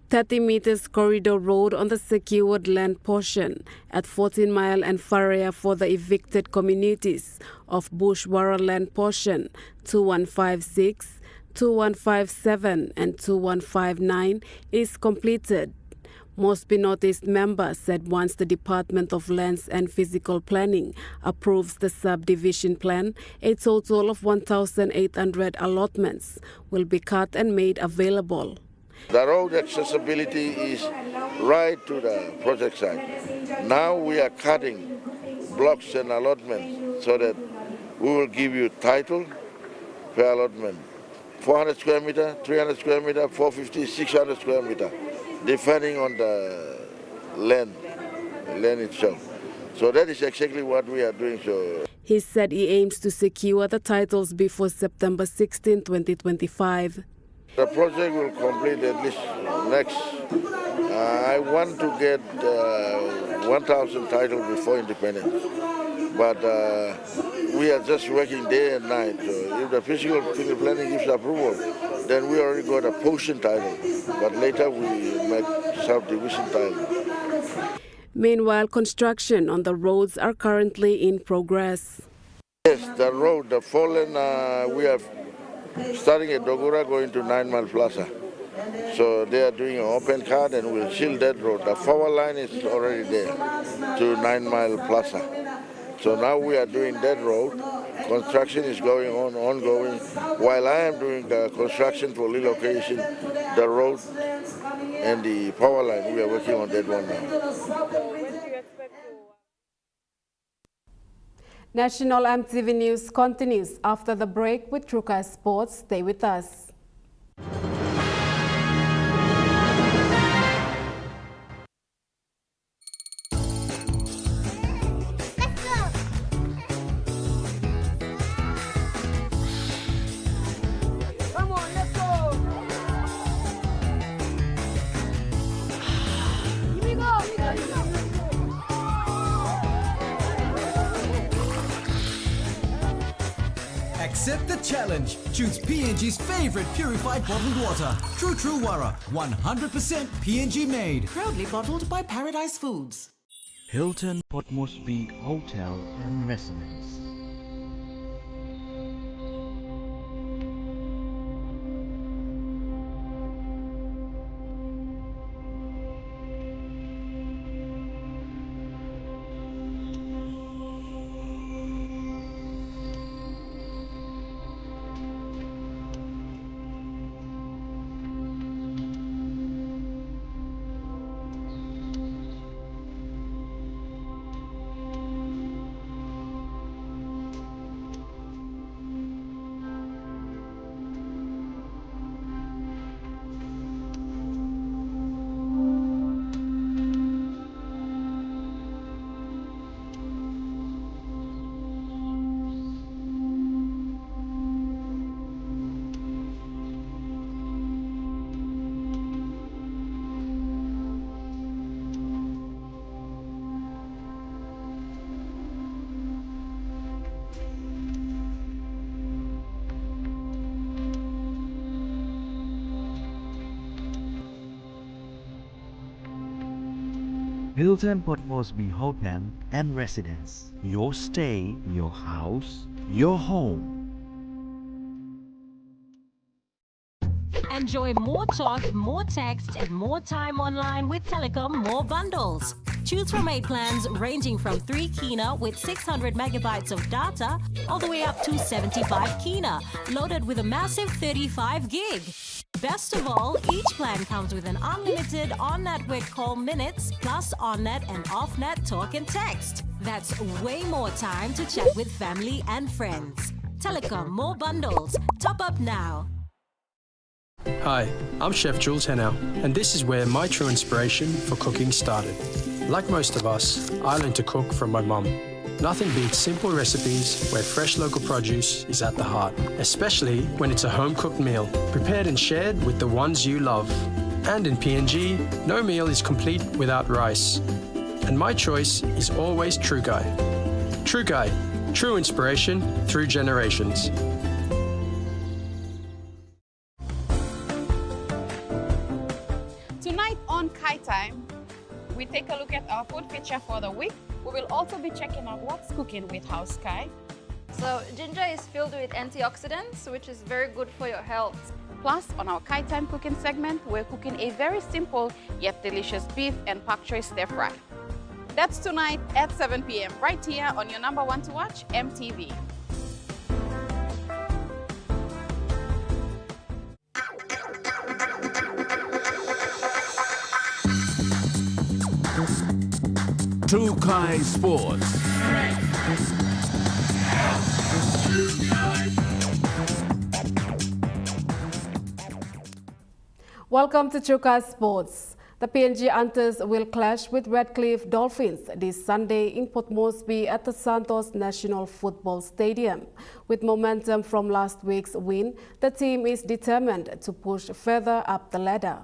30 meters corridor road on the secured land portion at 14 Mile and Faria for the evicted communities of Bushwara land portion 2156, 2157 and 2159 is completed. Mosby Northeast member said once the Department of Lands and Physical Planning approves the subdivision plan, a total of 1,800 allotments will be cut and made available. The road accessibility is right to the project site. Now we are cutting blocks and allotments so that we will give you title per allotment. 400 square meter, 300 square meter, 450, 600 square meter, depending on the land itself. So that is exactly what we are doing. So he said he aims to secure the titles before September 16, 2025. The project will complete at least next. I want to get 1,000 titles before independence, but we are just working day and night. So if the physical planning gives approval, then we already got a portion title, but later we make subdivision title. Meanwhile, construction on the roads are currently in progress. Yes, the road, the fallen, we have starting at Dogura going to 9 Mile Plaza. So they are doing an open cut and we'll shield that road. The forward line is already there to 9 Mile Plaza. So now we are doing that road. Construction is going on, ongoing. While I am doing the construction for relocation, the road and the power line, we are working on that one now. National EMTV News continues after the break with Chukai Sports. Stay with us. Accept the challenge. Choose PNG's favorite purified bottled water. True Wara, 100% PNG made. Proudly bottled by Paradise Foods. Hilton Port Moresby Hotel and Residence. Hilton Port Moresby Hotel and Residence. Your stay, your house, your home. Enjoy more talk, more text, and more time online with Telecom More Bundles. Choose from 8 plans ranging from 3 kina with 600 megabytes of data all the way up to 75 kina, loaded with a massive 35 gig. Best of all, each plan comes with an unlimited on-network call minutes plus on-net and off-net talk and text. That's way more time to chat with family and friends. Telecom more bundles. Top up now. Hi, I'm Chef Jules Henao, and this is where my true inspiration for cooking started. Like most of us, I learned to cook from my mum. Nothing beats simple recipes where fresh local produce is at the heart, especially when it's a home-cooked meal, prepared and shared with the ones you love. And in PNG, no meal is complete without rice. And my choice is always Chukai. Chukai, true inspiration through generations. Tonight on Kai Time, we take a look at our food feature for the week. We will also be checking out what's cooking with House Kai. So ginger is filled with antioxidants, which is very good for your health. Plus, on our Kai Time cooking segment, we're cooking a very simple yet delicious beef and pak choy stir fry. That's tonight at 7 p.m. right here on your number one to watch, EMTV. Chukai Sports. Welcome to Chukai Sports. The PNG Hunters will clash with Redcliffe Dolphins this Sunday in Port Moresby at the Santos National Football Stadium. With momentum from last week's win, the team is determined to push further up the ladder.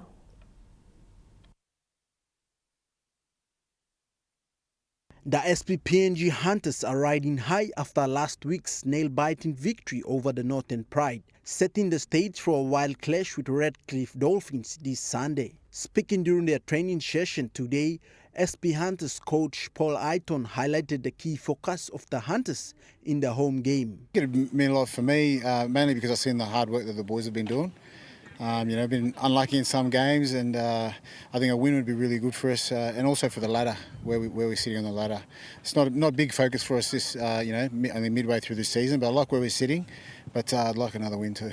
The SP-PNG Hunters are riding high after last week's nail-biting victory over the Northern Pride, setting the stage for a wild clash with Redcliffe Dolphins this Sunday. Speaking during their training session today, SP Hunters coach Paul Aiton highlighted the key focus of the Hunters in the home game. It meant a lot for me, mainly because I've seen the hard work that the boys have been doing. Been unlucky in some games, and I think a win would be really good for us, and also for the ladder, where we're sitting on the ladder. It's not big focus for us this, midway through this season, but I like where we're sitting, but I'd like another win too.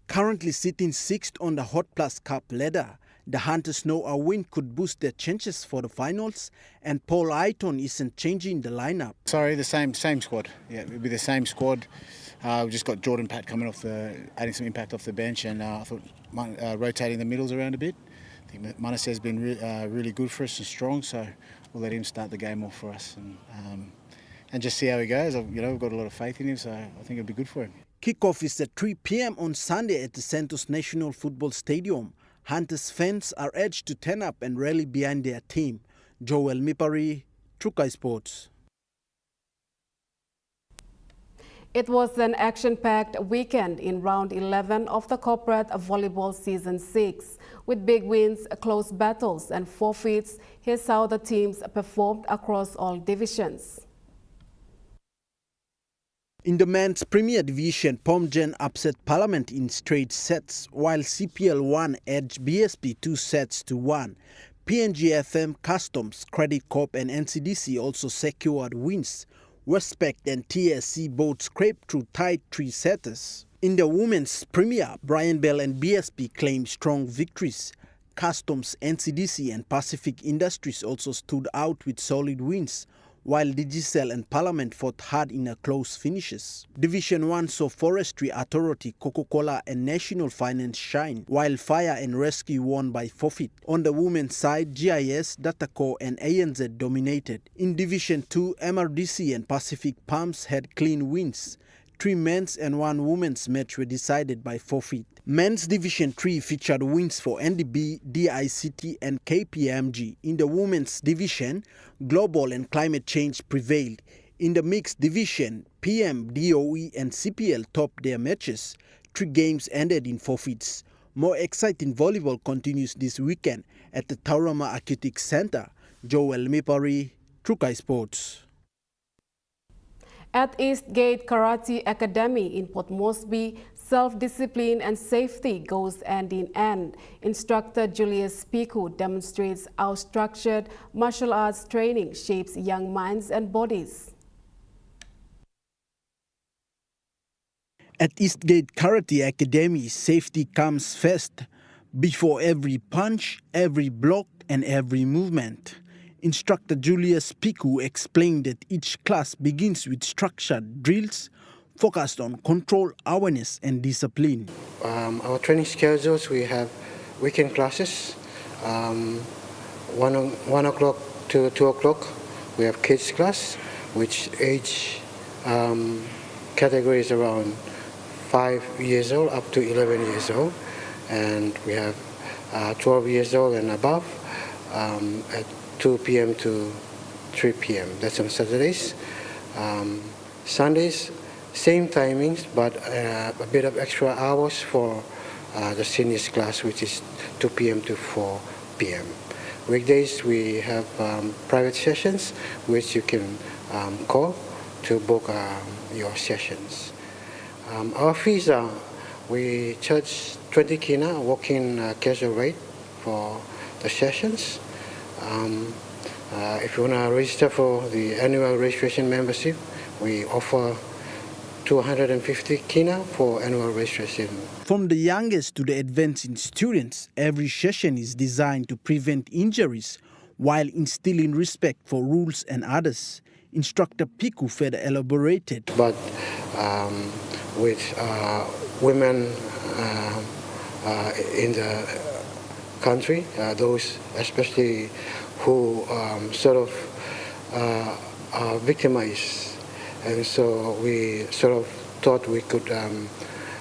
Currently sitting sixth on the Hot Plus Cup ladder, the Hunters know a win could boost their chances for the finals, and Paul Aiton isn't changing the lineup. Sorry, the same squad. Yeah, it'll be the same squad. We've just got Jordan Pat coming off adding some impact off the bench, and I thought rotating the middles around a bit. I think Manase has been really good for us and strong, so we'll let him start the game off for us and just see how he goes. We've got a lot of faith in him, so I think it'll be good for him. Kickoff is at 3 p.m. on Sunday at the Santos National Football Stadium. Hunters fans are urged to turn up and rally behind their team. Joel Mipari, Chukai Sports. It was an action-packed weekend in round 11 of the corporate volleyball season 6. With big wins, close battles and forfeits, here's how the teams performed across all divisions. In the men's Premier Division, Pomgen upset Parliament in straight sets, while CPL 1 edged BSP 2 sets to 1. PNG FM, Customs, Credit Corp and NCDC also secured wins. Westpac and TSC both scraped through tight 3-setters. In the women's Premier, Brian Bell and BSP claimed strong victories. Customs, NCDC and Pacific Industries also stood out with solid wins, while Digicel and Parliament fought hard in a close finishes. Division 1 saw Forestry Authority, Coca-Cola and National Finance shine, while Fire and Rescue won by forfeit. On the women's side, GIS, Dataco and ANZ dominated. In Division 2, MRDC and Pacific Palms had clean wins. 3 men's and 1 women's match were decided by forfeit. Men's Division 3 featured wins for NDB, DICT and KPMG. In the women's division, Global and Climate Change prevailed. In the mixed division, PM, DOE and CPL topped their matches. 3 games ended in forfeits. More exciting volleyball continues this weekend at the Taurama Aquatic Center. Joel Mipari, Chukai Sports. At Eastgate Karate Academy in Port Moresby, self-discipline and safety goes hand in hand. Instructor Julius Piku demonstrates how structured martial arts training shapes young minds and bodies. At Eastgate Karate Academy, safety comes first. Before every punch, every block, and every movement. Instructor Julius Piku explained that each class begins with structured drills focused on control, awareness, and discipline. Our training schedules, we have weekend classes, 1 o'clock to 2 o'clock. We have kids class, which age category is around 5 years old up to 11 years old. And we have 12 years old and above at 2 p.m. to 3 p.m. That's on Saturdays. Sundays, same timings, but a bit of extra hours for the seniors class, which is 2 p.m. to 4 p.m. Weekdays, we have private sessions, which you can call to book your sessions. Our fees are, we charge 20 kina, walk-in casual rate for the sessions. If you want to register for the annual registration membership, we offer 250 kina for annual registration. From the youngest to the advanced students, every session is designed to prevent injuries while instilling respect for rules and others. Instructor Piku further elaborated. But with women in the country, those especially who sort of are victimized. And so we sort of thought we could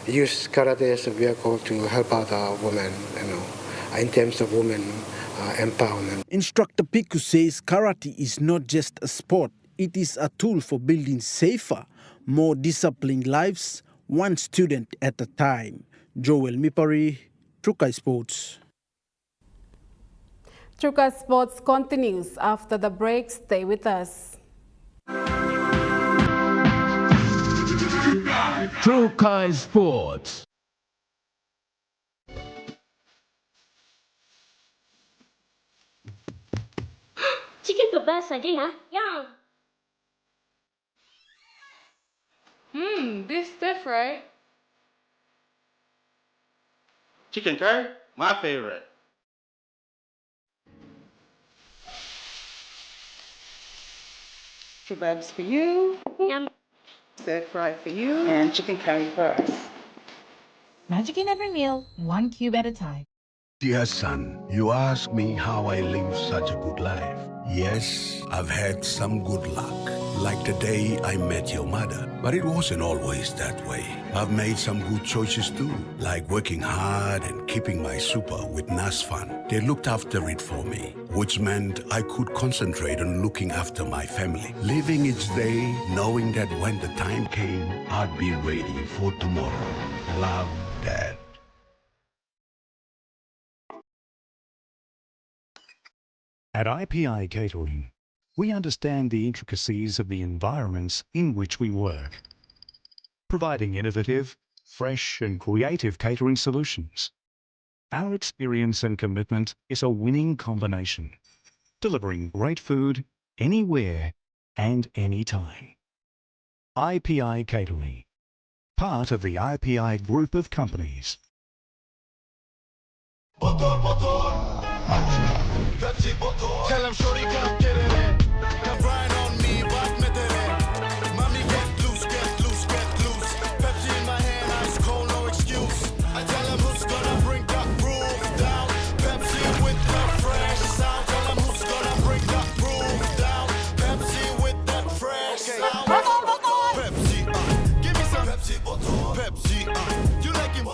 use karate as a vehicle to help out our women, in terms of women empowerment. Instructor Piku says karate is not just a sport, it is a tool for building safer, more disciplined lives, one student at a time. Joel Mipari, Chukai Sports. Chukai Sports continues after the break. Stay with us. Chukai Sports. Chicken kebab saja ya? Yeah. This different. Chicken curry, my favorite. Kebabs for you. Yum. Stir fry for you. And chicken curry for us. Magic in every meal, 1 cube at a time. Dear son, you ask me how I live such a good life. Yes, I've had some good luck, like the day I met your mother. But it wasn't always that way. I've made some good choices too, like working hard and keeping my super with NASFAN. They looked after it for me, which meant I could concentrate on looking after my family. Living each day, knowing that when the time came, I'd be ready for tomorrow. Love, Dad. At IPI Catering, we understand the intricacies of the environments in which we work, providing innovative, fresh and creative catering solutions. Our experience and commitment is a winning combination, delivering great food anywhere and anytime. IPI Catering, part of the IPI group of companies. Tell him shorty come get it in. Come grind on me, but mommy get loose, get loose, get loose. Pepsi in my hand, ice cold, no excuse. I tell him who's gonna bring that groove down. Pepsi with the fresh sound. Tell him who's gonna bring that groove down. Pepsi with that fresh sound. Pepsi, give me some Pepsi, Pepsi, you like it?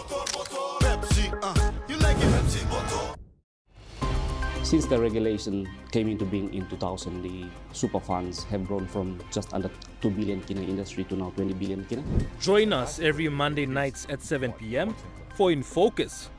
Pepsi, you like it? Pepsi, Since the regulation came into being in 2000, the super funds have grown from just under 2 billion kina industry to now 20 billion kina. Join us every Monday nights at 7 p.m. for In Focus,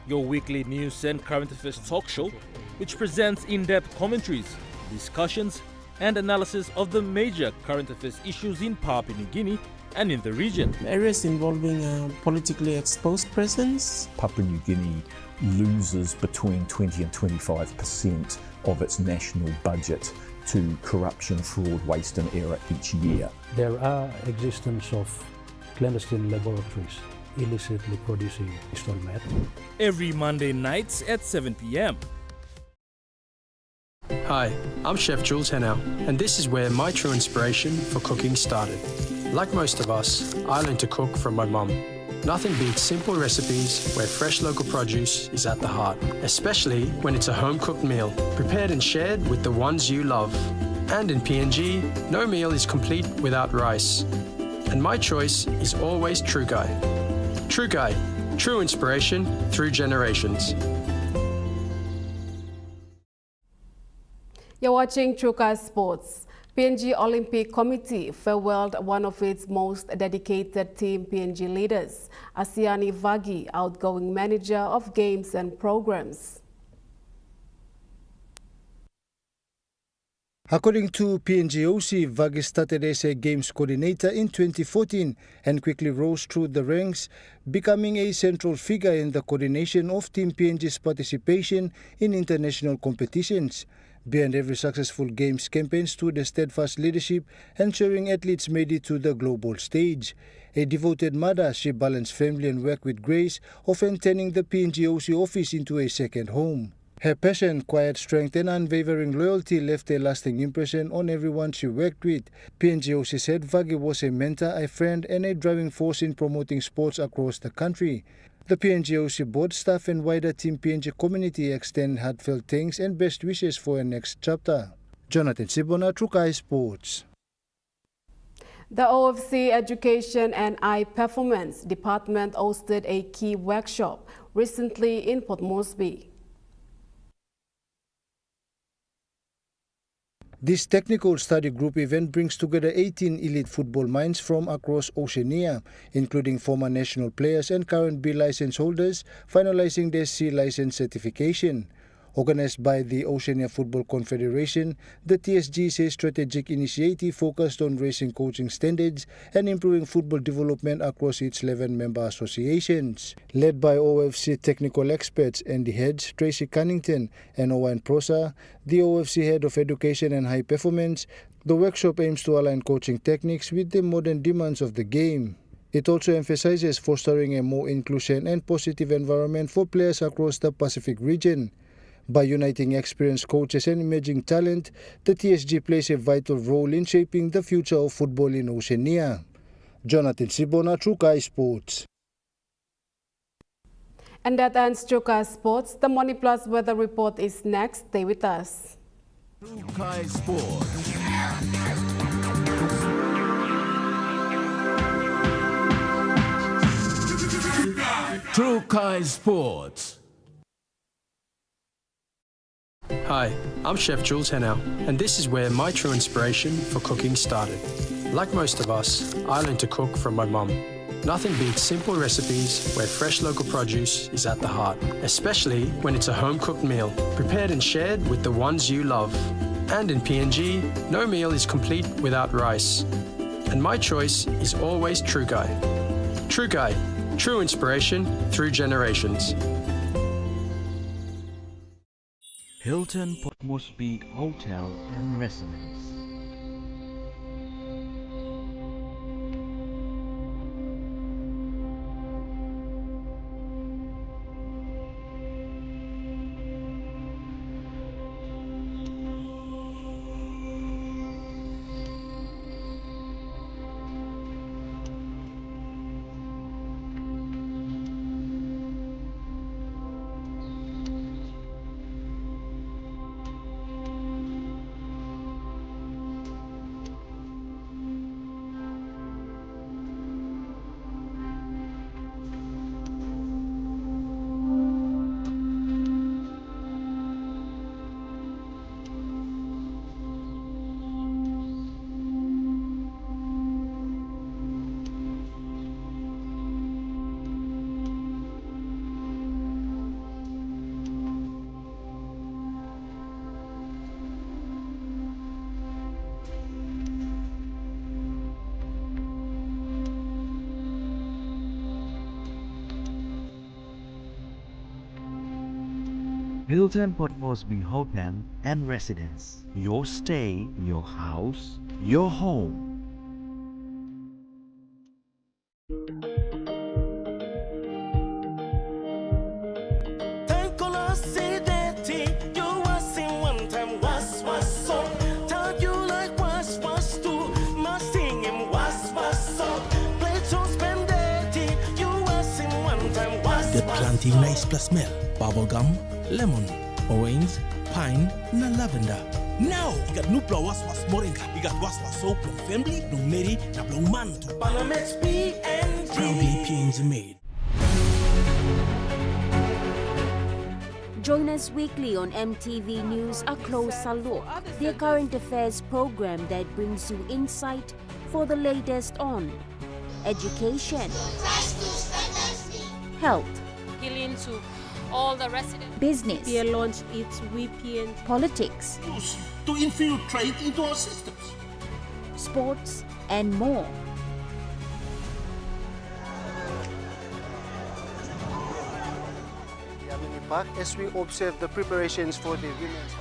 your weekly news and current affairs talk show, which presents in-depth commentaries, discussions, and analysis of the major current affairs issues in Papua New Guinea and in the region. Areas involving politically exposed presence. Papua New Guinea loses between 20 and 25% of its national budget to corruption, fraud, waste and error each year. There are existence of clandestine laboratories illicitly producing stone meth. Every Monday nights at 7 p.m. Hi, I'm Chef Jules Henao, and this is where my true inspiration for cooking started. Like most of us, I learned to cook from my mum. Nothing beats simple recipes where fresh local produce is at the heart, especially when it's a home-cooked meal, prepared and shared with the ones you love. And in PNG, no meal is complete without rice. And my choice is always Chukai. Chukai, true inspiration through generations. You're watching Chukai Sports. PNG Olympic Committee farewelled one of its most dedicated team PNG leaders, Asiani Vagi, outgoing manager of games and programs. According to PNG OC, Vagi started as a games coordinator in 2014 and quickly rose through the ranks, becoming a central figure in the coordination of Team PNG's participation in international competitions. Behind every successful games campaign stood a steadfast leadership, ensuring athletes made it to the global stage. A devoted mother, she balanced family and work with grace, often turning the PNG OC office into a second home. Her passion, quiet strength and unwavering loyalty left a lasting impression on everyone she worked with. PNG OC said Vagi was a mentor, a friend and a driving force in promoting sports across the country. The PNG OC board staff and wider Team PNG community extend heartfelt thanks and best wishes for her next chapter. Jonathan Sibona, Chukai Sports. The OFC Education and Eye Performance Department hosted a key workshop recently in Port Moresby. This technical study group event brings together 18 elite football minds from across Oceania, including former national players and current B license holders finalizing their C license certification. Organized by the Oceania Football Confederation, the TSG is a strategic initiative focused on raising coaching standards and improving football development across its 11 member associations. Led by OFC technical experts Andy Heads, Tracy Cunnington and Owen Prosa, the OFC Head of Education and High Performance, the workshop aims to align coaching techniques with the modern demands of the game. It also emphasizes fostering a more inclusive and positive environment for players across the Pacific region. By uniting experienced coaches and emerging talent, the TSG plays a vital role in shaping the future of football in Oceania. Jonathan Sibona, Chukai Sports. And that ends Chukai Sports. The Money Plus weather report is next. Stay with us. Chukai Sports. Chukai Sports. Hi, I'm Chef Jules Henao, and this is where my true inspiration for cooking started. Like most of us, I learned to cook from my mum. Nothing beats simple recipes where fresh local produce is at the heart, especially when it's a home-cooked meal, prepared and shared with the ones you love. And in PNG, no meal is complete without rice. And my choice is always Chukai. Chukai, true inspiration through generations. Hilton Port Moresby Hotel and Residence. Hilton Port Moresby Hotel and Residence. Your stay, your house, your home. Get plenty nice plus smell. Bubblegum, lemon, orange, pine, and lavender. Now, you got new was moringa. You got was soap from family, no Mary, no man to Panamex PNG. Proudly PNG made. Join us weekly on MTV News A Closer Look, the current affairs program that brings you insight for the latest on education, health, healing to all the residents. Business, PL launched its VPN, politics, to infiltrate into our systems, sports, and more. As we observe the preparations for the women's.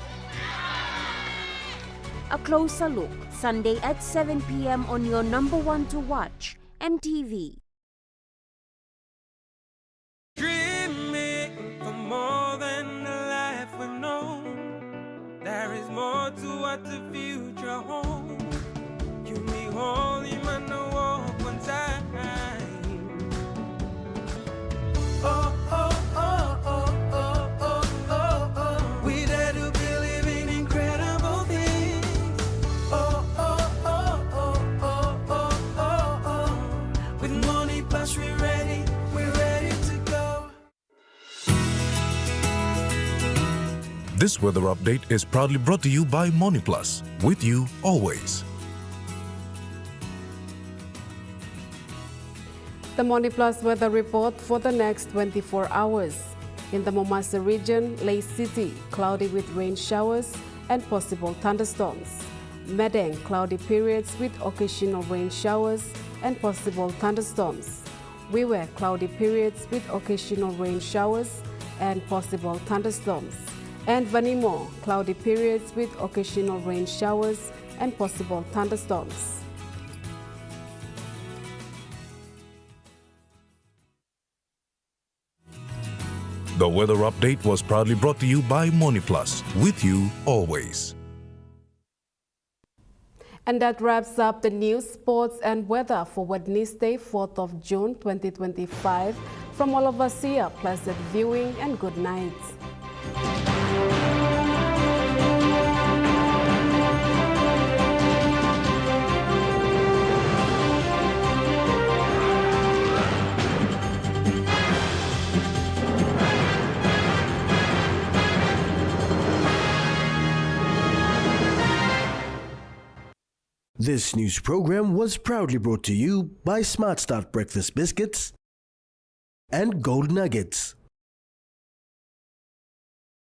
A Closer Look, Sunday at 7 p.m. on your number one to watch, MTV. Dreaming for more than the life we know. There is more to what the future holds. You me holy man, no walk one time. Oh, oh, oh, oh, oh, oh, oh, oh. We dare to believe in incredible things. Oh, oh, oh, oh, oh, oh, oh, oh. With money plus we're ready to go. This weather update is proudly brought to you by Money Plus, with you always. The Money Plus weather report for the next 24 hours. In the Momasa region, Lake City, cloudy with rain showers and possible thunderstorms. Madang, cloudy periods with occasional rain showers and possible thunderstorms. Wiwe, cloudy periods with occasional rain showers and possible thunderstorms. And Vanimo, cloudy periods with occasional rain showers and possible thunderstorms. The weather update was proudly brought to you by Money Plus, with you always. And that wraps up the news, sports and weather for Wednesday, 4th of June 2025. From all of us here, pleasant viewing and good night. This news program was proudly brought to you by Smart Start Breakfast Biscuits and Gold Nuggets.